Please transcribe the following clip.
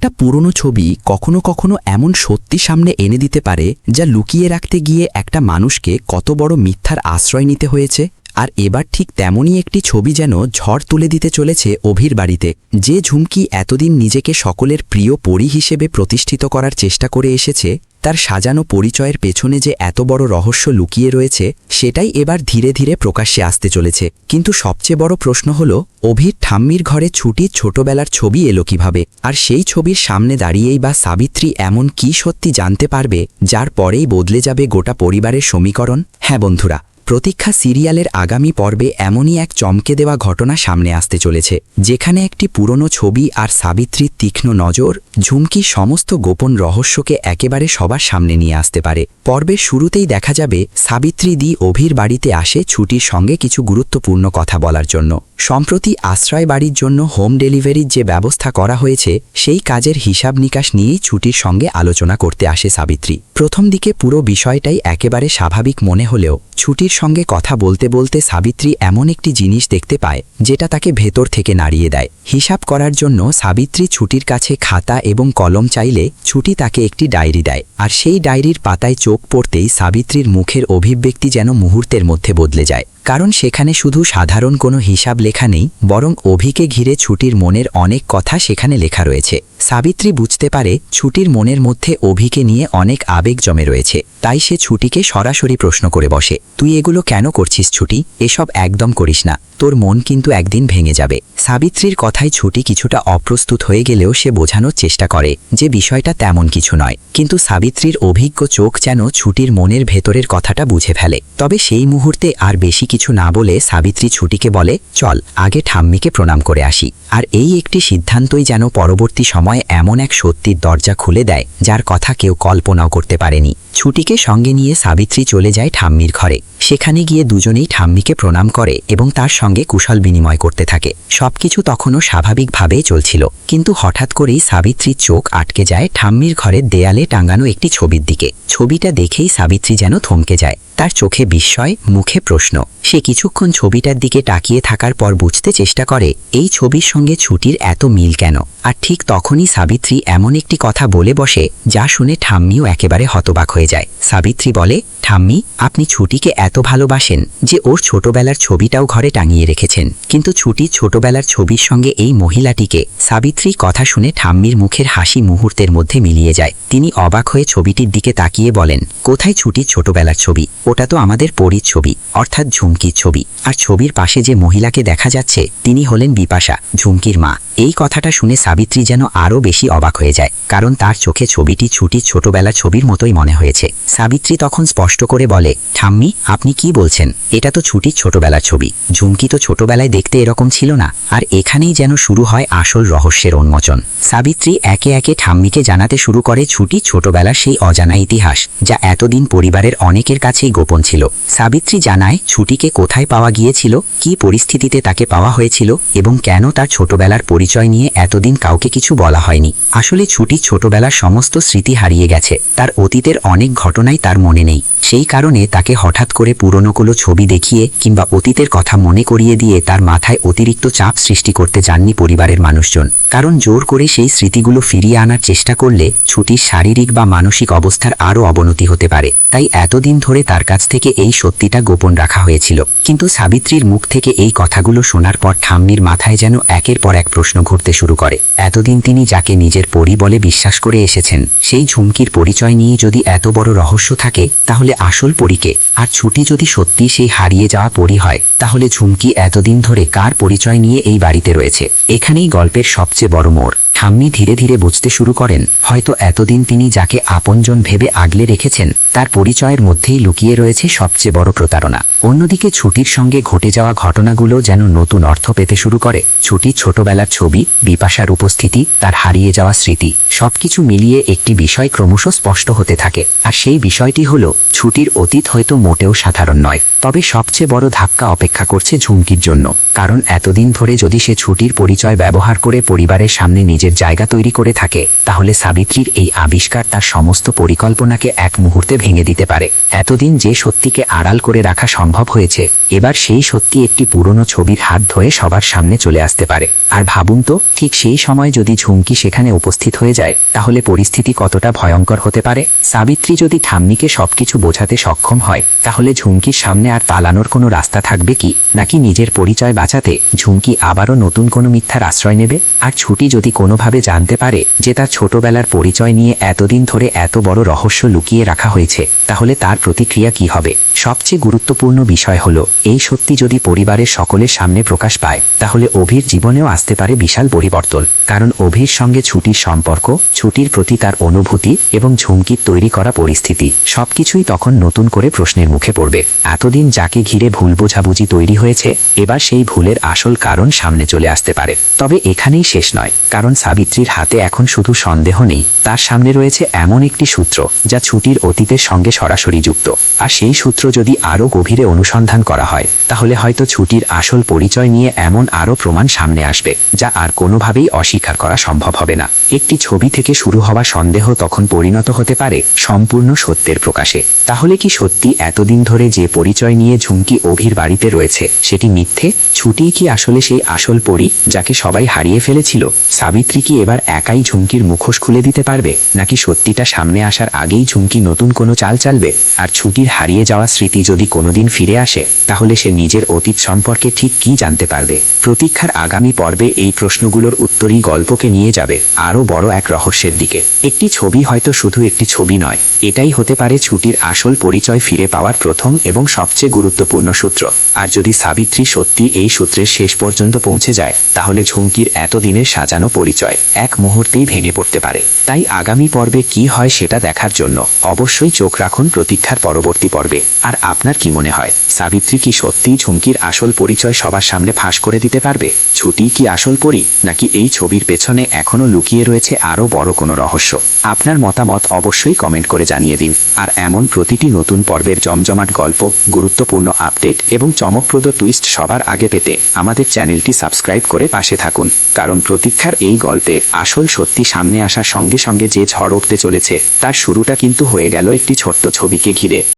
একটা পুরনো ছবি কখনো কখনো এমন সত্যি সামনে এনে দিতে পারে যা লুকিয়ে রাখতে গিয়ে একটা মানুষকে কত বড় মিথ্যার আশ্রয় নিতে হয়েছে। আর এবার ঠিক তেমনই একটি ছবি যেন ঝড় তুলে দিতে চলেছে অভির বাড়িতে। যে ঝুমকি এতদিন নিজেকে সকলের প্রিয় পরী হিসেবে প্রতিষ্ঠিত করার চেষ্টা করে এসেছে, তার সাজানো পরিচয়ের পেছনে যে এত বড় রহস্য লুকিয়ে রয়েছে সেটাই এবার ধীরে ধীরে প্রকাশ্যে আসতে চলেছে। কিন্তু সবচেয়ে বড় প্রশ্ন হলো, অভির ঠাম্মির ঘরে ছুটির ছোটবেলার ছবি এলো কিভাবে? আর সেই ছবির সামনে দাঁড়িয়েই বা সাবিত্রী এমন কি সত্যি জানতে পারবে যার পরেই বদলে যাবে গোটা পরিবারের সমীকরণ? হ্যাঁ বন্ধুরা, প্রতীক্ষা সিরিয়ালের আগামী পর্বে এমনই এক চমকে দেওয়া ঘটনা সামনে আসতে চলেছে, যেখানে একটি পুরনো ছবি আর সাবিত্রীর তীক্ষ্ণ নজর ঝুমকির সমস্ত গোপন রহস্যকে একেবারে সবার সামনে নিয়ে আসতে পারে। পর্বের শুরুতেই দেখা যাবে সাবিত্রী দি অভির বাড়িতে আসে ছুটির সঙ্গে কিছু গুরুত্বপূর্ণ কথা বলার জন্য। সম্প্রতি আশ্রয় বাড়ির জন্য হোম ডেলিভারির যে ব্যবস্থা করা হয়েছে সেই কাজের হিসাব নিকাশ নিয়েই ছুটির সঙ্গে আলোচনা করতে আসে সাবিত্রী। প্রথম দিকে পুরো বিষয়টাই একেবারে স্বাভাবিক মনে হলেও ছুটির সঙ্গে কথা বলতে বলতে সাবিত্রী এমন একটি জিনিস দেখতে পায় যেটা তাকে ভেতর থেকে নাড়িয়ে দেয়। হিসাব করার জন্য সাবিত্রী ছুটির কাছে খাতা এবং কলম চাইলে ছুটি তাকে একটি ডায়েরি দেয়, আর সেই ডায়েরির পাতায় চোখ পড়তেই সাবিত্রীর মুখের অভিব্যক্তি যেন মুহূর্তের মধ্যে বদলে যায়। কারণ সেখানে শুধু সাধারণ কোনো হিসাব লেখা নেই, বরং অভিকে ঘিরে ছুটির মনের অনেক কথা সেখানে লেখা রয়েছে। সাবিত্রী বুঝতে পারে ছুটির মনের মধ্যে অভিকে নিয়ে অনেক আবেগ জমে রয়েছে, তাই সে ছুটিকে সরাসরি প্রশ্ন করে বসে, তুই এগুলো কেন করছিস ছুটি? এসব একদম করিস না, তোর মন কিন্তু একদিন ভেঙে যাবে। সাবিত্রীর কথায় ছুটি কিছুটা অপ্রস্তুত হয়ে গেলেও সে বোঝানোর চেষ্টা করে যে বিষয়টা তেমন কিছু নয়, কিন্তু সাবিত্রীর অভিজ্ঞ চোখ যেন ছুটির মনের ভেতরের কথাটা বুঝে ফেলে। তবে সেই মুহূর্তে আর বেশি কিছু না বলে সাবিত্রী ছুটিকে বলে, চল আগে ঠাম্মিকে প্রণাম করে আসি। আর এই একটি সিদ্ধান্তই যেন পরবর্তী সময়ে এমন এক সত্যির দরজা খুলে দেয় যার কথা কেউ কল্পনাও করতে পারেনি। ছুটিকে সঙ্গে নিয়ে সাবিত্রী চলে যায় ঠাম্মির ঘরে। সেখানে গিয়ে দুজনেই ঠাম্মিকে প্রণাম করে এবং তার সঙ্গে কুশল বিনিময় করতে থাকে। সবকিছু তখনও স্বাভাবিকভাবেই চলছিল, কিন্তু হঠাৎ করেই সাবিত্রীর চোখ আটকে যায় ঠাম্মির ঘরের দেয়ালে টাঙানো একটি ছবির দিকে। ছবিটা দেখেই সাবিত্রী যেন থমকে যায়, তার চোখে বিস্ময়, মুখে প্রশ্ন। সে কিছুক্ষণ ছবিটার দিকে তাকিয়ে থাকার পর বুঝতে চেষ্টা করে এই ছবির সঙ্গে ছুটির এত মিল কেন। আর ঠিক তখনই সাবিত্রী এমন একটি কথা বলে বসে যা শুনে ঠাম্মিও একেবারে হতবাক হয়ে যায়। সাবিত্রী বলে, ঠাম্মি, আপনি ছুটিকে এত ভালোবাসেন যে ওর ছোটবেলার ছবিটাও ঘরে টাঙিয়ে রেখেছেন। কিন্তু ছুটির ছোটবেলার ছবির সঙ্গে এই মহিলাটিকে? সাবিত্রী কথা শুনে ঠাম্মির মুখের হাসি মুহূর্তের মধ্যে মিলিয়ে যায়। তিনি অবাক হয়ে ছবিটির দিকে তাকিয়ে বলেন, কোথায় ছুটির ছোটবেলার ছবি? ওটা তো আমাদের পরীর ছবি, অর্থাৎ ঝুমকির ছবি। আর ছবির পাশে যে মহিলাকে দেখা যাচ্ছে তিনি হলেন বিপাশা, ঝুমকির মা। এই কথাটা শুনে সাবিত্রী যেন আরও বেশি অবাক হয়ে যায়, কারণ তার চোখে ছবিটি ছুটির ছোটবেলার ছবির মতোই মনে হয়েছে। সাবিত্রী তখন স্পষ্ট করে বলে, ঠাম্মি, আপনি কি বলছেন? এটা তো ছুটির ছোটবেলার ছবি। ঝুমকি তো ছোটবেলায় দেখতে এরকম ছিল না। আর এখানেই যেন শুরু হয় আসল রহস্যের উন্মোচন। সাবিত্রী একে একে ঠাম্মিকে জানাতে শুরু করে ছুটির ছোটবেলার সেই অজানা ইতিহাস যা এতদিন পরিবারের অনেকের কাছেই গোপন ছিল। সাবিত্রী জানায় ছুটিকে কোথায় পাওয়া গিয়েছিল, কি পরিস্থিতিতে তাকে পাওয়া হয়েছিল এবং কেন তার ছোটবেলার পরিচয় নিয়ে এতদিন কাউকে কিছু বলা হয়নি। আসলে ছুটির ছোটবেলার সমস্ত স্মৃতি হারিয়ে গেছে, তার অতীতের অনেক ঘটনাই তার মনে নেই। সেই কারণে তাকে হঠাৎ করে পুরনো কোনো ছবি দেখিয়ে কিংবা অতীতের কথা মনে করিয়ে দিয়ে তার মাথায় অতিরিক্ত চাপ সৃষ্টি করতে চাননি পরিবারের মানুষজন। কারণ জোর করে সেই স্মৃতিগুলো ফিরিয়ে আনার চেষ্টা করলে ছুটির শারীরিক বা মানসিক অবস্থার আরও অবনতি হতে পারে। তাই এতদিন ধরে তার কাছ থেকে এই সত্যিটা গোপন রাখা হয়েছিল। কিন্তু সাবিত্রীর মুখ থেকে এই কথাগুলো শোনার পর ঠাম্মির মাথায় যেন একের পর এক প্রশ্ন ঘুরতে শুরু করে। এতদিন তিনি যাকে নিজের পরী বলে বিশ্বাস করে এসেছেন, সেই ঝুমকির পরিচয় নিয়ে যদি এত বড় রহস্য থাকে, তাহলে আসল পরীকে? আর ছুটি যদি সত্যি সেই হারিয়ে যাওয়া পরী হয়, তাহলে ঝুমকি এতদিন ধরে কার পরিচয় নিয়ে এই বাড়িতে রয়েছে? এখানেই গল্পের সবচেয়ে বড় মোড়। ঠাম্মি ধীরে ধীরে বুঝতে শুরু করেন, হয়তো এতদিন তিনি যাকে আপনজন ভেবে আগলে রেখেছেন তার পরিচয়ের মধ্যেই লুকিয়ে রয়েছে সবচেয়ে বড় প্রতারণা। অন্যদিকে ছুটির সঙ্গে ঘটে যাওয়া ঘটনাগুলো যেন নতুন অর্থ পেতে শুরু করে। ছুটির ছোটবেলার ছবি, বিপাশার উপস্থিতি, তার হারিয়ে যাওয়া স্মৃতি, সবকিছু মিলিয়ে একটি বিষয় ক্রমশ স্পষ্ট হতে থাকে। আর সেই বিষয়টি হলো, ছুটির অতীত হয়তো মোটেও সাধারণ নয়, তবে সবচেয়ে বড় ধাক্কা অপেক্ষা করছে ঝুমকির জন্য। কারণ এতদিন ধরে যদি সে ছুটির পরিচয় ব্যবহার করে পরিবারের সামনে নিজের নিজের জায়গা তৈরি করে থাকে, তাহলে সাবিত্রীর এই আবিষ্কার তার সমস্ত পরিকল্পনাকে এক মুহূর্তে ভেঙে দিতে পারে। এতদিন যে সত্যিকে আড়াল করে রাখা সম্ভব হয়েছে, এবার সেই সত্যি একটি পুরনো ছবির হাত ধরে সবার সামনে চলে আসতে পারে। আর ভাবুন তো, ঠিক সেই সময় যদি ঝুমকি সেখানে উপস্থিত হয়ে যায়, তাহলে পরিস্থিতি কতটা ভয়ঙ্কর হতে পারে। সাবিত্রী যদি ঠাম্মিকে সবকিছু বোঝাতে সক্ষম হয়, তাহলে ঝুমকির সামনে আর পালানোর কোনো রাস্তা থাকবে কি? নাকি নিজের পরিচয় বাঁচাতে ঝুমকি আবারও নতুন কোনো মিথ্যার আশ্রয় নেবে? আর ছুটি যদি কোনোভাবে জানতে পারে যে তার ছোটবেলার পরিচয় নিয়ে এতদিন ধরে এত বড় রহস্য লুকিয়ে রাখা হয়েছে, তাহলে তার প্রতিক্রিয়া কি হবে? সবচেয়ে গুরুত্বপূর্ণ বিষয় হলো, এই সত্যি যদি পরিবারের সকলের সামনে প্রকাশ পায়, তাহলে অভির জীবনেও আসতে পারে বিশাল পরিবর্তন। কারণ অভির সঙ্গে ছুটির সম্পর্ক, ছুটির প্রতি তার অনুভূতি এবং ঝুমকির তৈরি করা পরিস্থিতি, সবকিছুই তখন নতুন করে প্রশ্নের মুখে পড়বে। এতদিন যাকে ঘিরে ভুল বোঝাবুঝি তৈরি হয়েছে, এবার সেই ভুলের আসল কারণ সামনে চলে আসতে পারে। তবে এখানেই শেষ নয়, কারণ সাবিত্রীর হাতে এখন শুধু সন্দেহ নেই, তার সামনে রয়েছে এমন একটি সূত্র যা ছুটির অতীতের সঙ্গে সরাসরি যুক্ত। আর সেই সূত্র যদি আরও গভীরে অনুসন্ধান করা হয়, তাহলে হয়তো ছুটির আসল পরিচয় নিয়ে এমন আরও প্রমাণ সামনে আসবে যা আর কোনোভাবেই অস্বীকার করা সম্ভব হবে না। একটি ছবি থেকে শুরু হওয়া সন্দেহ তখন পরিণত হতে পারে সম্পূর্ণ সত্যের প্রকাশে। তাহলে কি সত্যি এতদিন ধরে যে পরিচয় নিয়ে ঝুমকি অভির বাড়িতে রয়েছে সেটি মিথ্যে? ছুটি কি আসলে সেই আসল পরী যাকে সবাই হারিয়ে ফেলেছিল? সাবিত্রী কি এবার একাই ঝুমকির মুখোশ খুলে দিতে পারবে, নাকি সত্যিটা সামনে আসার আগেই ঝুমকি নতুন কোনো চাল চালবে? আর ছুটির হারিয়ে যাওয়া স্মৃতি যদি কোনোদিন ফিরে আসে, তাহলে সে নিজের অতীত সম্পর্কে ঠিক কী জানতে পারবে? প্রতীক্ষার আগামী পর্বে এই প্রশ্নগুলোর উত্তরই গল্পকে নিয়ে যাবে আরও বড় এক রহস্যের দিকে। একটি ছবি হয়তো শুধু একটি ছবি নয়, এটাই হতে পারে ছুটির আসল পরিচয় ফিরে পাওয়ার প্রথম এবং সবচেয়ে গুরুত্বপূর্ণ সূত্র। আর যদি সাবিত্রী সত্যি এই সূত্রের শেষ পর্যন্ত পৌঁছে যায়, তাহলে ঝুমকির এতদিনের সাজানো পরিচয় এক মুহূর্তেই ভেঙে পড়তে পারে। তাই আগামী পর্বে কি হয় সেটা দেখার জন্য অবশ্যই চোখ রাখুন প্রতীক্ষার পরবর্তী পর্বে। আর আপনার কি মনে হয়, সাবিত্রী কি সত্যিই ঝুমকির আসল পরিচয় সবার সামনে ফাঁস করে দিতে পারবে? ছুটি কি আসল পরী, নাকি এই ছবির পেছনে এখনও লুকিয়ে রয়েছে আরও বড় কোনো রহস্য? আপনার মতামত অবশ্যই কমেন্ট করে জানিয়ে দিন। আর এমন প্রতিটি নতুন পর্বের জমজমাট গল্প, গুরুত্বপূর্ণ আপডেট এবং চমকপ্রদ টুইস্ট সবার আগে পেতে আমাদের চ্যানেলটি সাবস্ক্রাইব করে পাশে থাকুন। কারণ প্রতীক্ষার এই গল্পে আসল সত্যি সামনে আসার সঙ্গে সঙ্গে যে ঝড় উঠতে চলেছে, তার শুরুটা কিন্তু হয়ে গেল একটি ছোট্ট ছবিকে ঘিরে।